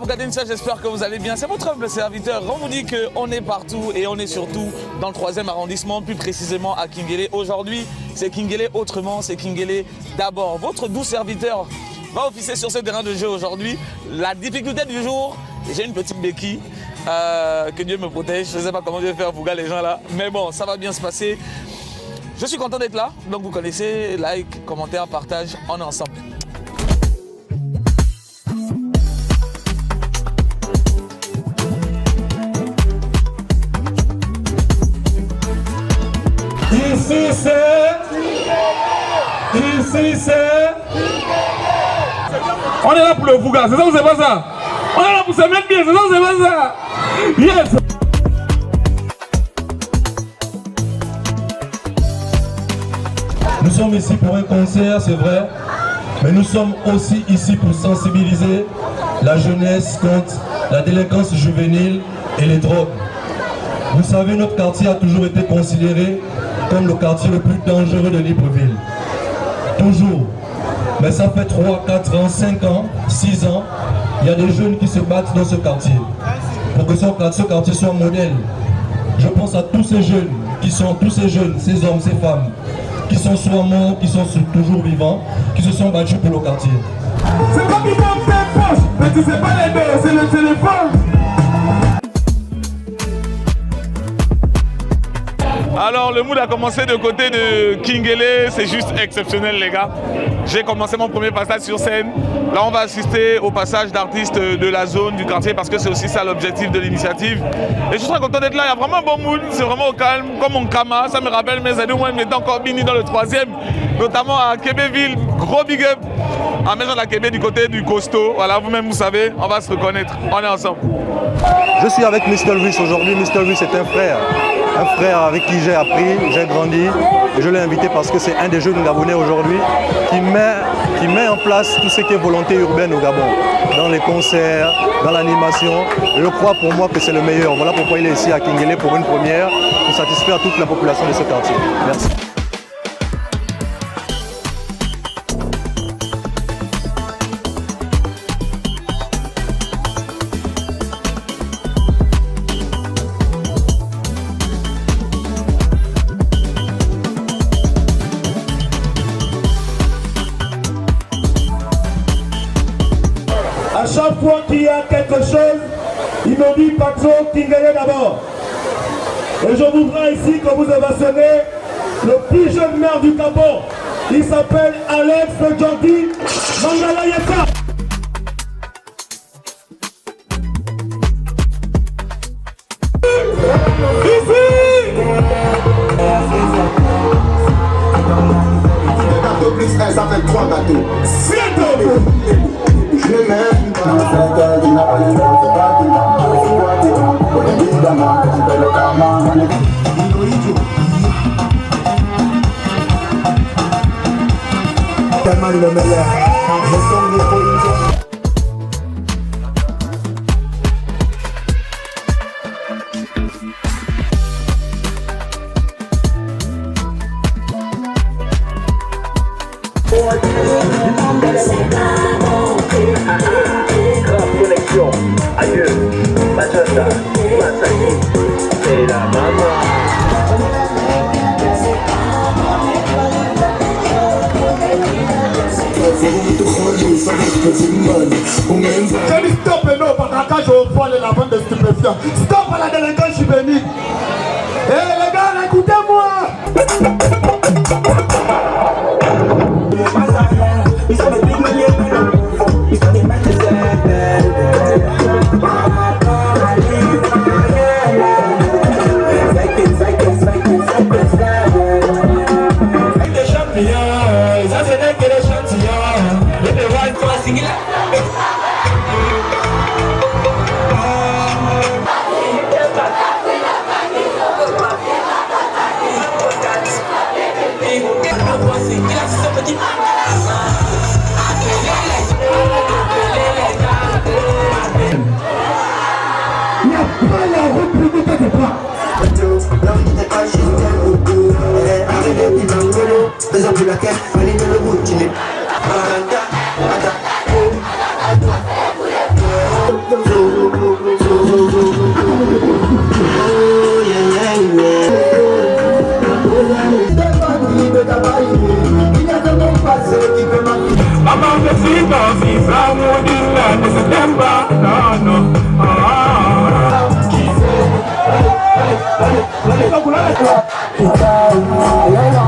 regardez ça, j'espère que vous allez bien. C'est votre humble serviteur. On vous dit qu'on est partout et on est surtout dans le 3e arrondissement, plus précisément à Kingélé. Aujourd'hui, c'est Kingélé autrement, c'est Kingélé d'abord. Votre doux serviteur va officier sur ce terrain de jeu aujourd'hui. La difficulté du jour, j'ai une petite béquille. Que Dieu me protège. Je ne sais pas comment je vais faire pour les gens là. Mais bon, ça va bien se passer. Je suis content d'être là. Donc vous connaissez, like, commentaire, partage. On est ensemble. Ici c'est... On est là pour le Fouga, c'est ça ou c'est pas ça? On est là pour se mettre bien, c'est ça ou c'est pas ça? Yes! Nous sommes ici pour un concert, c'est vrai, mais nous sommes aussi ici pour sensibiliser la jeunesse contre la délinquance juvénile et les drogues. Vous savez, notre quartier a toujours été considéré comme le quartier le plus dangereux de Libreville. Toujours. Mais ça fait 3, 4 ans, 5 ans, 6 ans, il y a des jeunes qui se battent dans ce quartier. Pour que ce quartier soit modèle. Je pense à tous ces jeunes, tous ces jeunes, ces hommes, ces femmes, qui sont soit morts, qui sont toujours vivants, qui se sont battus pour le quartier. C'est pas qu'ils ont fait poche, mais tu sais pas les deux, c'est le téléphone. Alors le mood a commencé de côté de Kingélé, c'est juste exceptionnel les gars. J'ai commencé mon premier passage sur scène. Là on va assister au passage d'artistes de la zone, du quartier, parce que c'est aussi ça l'objectif de l'initiative. Et je suis très content d'être là, il y a vraiment un bon mood, c'est vraiment au calme, comme mon Kama. Ça me rappelle mes années où moi j'étais encore Bini dans le 3e, notamment à Québéville, gros big up. En maison de la Québec du côté du costaud, voilà vous-même vous savez, on va se reconnaître, on est ensemble. Je suis avec Mr. Luis aujourd'hui. Mr. Luis est un frère avec qui j'ai appris, j'ai grandi. Et je l'ai invité parce que c'est un des jeunes Gabonais aujourd'hui qui met en place tout ce qui est volonté urbaine au Gabon. Dans les concerts, dans l'animation. Je crois pour moi que c'est le meilleur. Voilà pourquoi il est ici à Kingélé pour une première, pour satisfaire toute la population de ce quartier. Merci. À chaque fois qu'il y a quelque chose, il me dit patron Kingélé d'abord. Et je voudrais ici que vous ovationnez le plus jeune maire du Gabon. Il s'appelle Alex Jordi Mangala Yeka. Ça fait 3 gâteaux. C'est tout. Je m'aime pas. Tellement le meilleur. Je sens les pollutions. Connexion, aïeux, Machanda, Masaki, c'est la maman. J'ai dit stop et non, parce que quand je vole la vente de stupéfiants. Stop à la délinquance juvénile. Eh les gars, écoutez-moi. Kita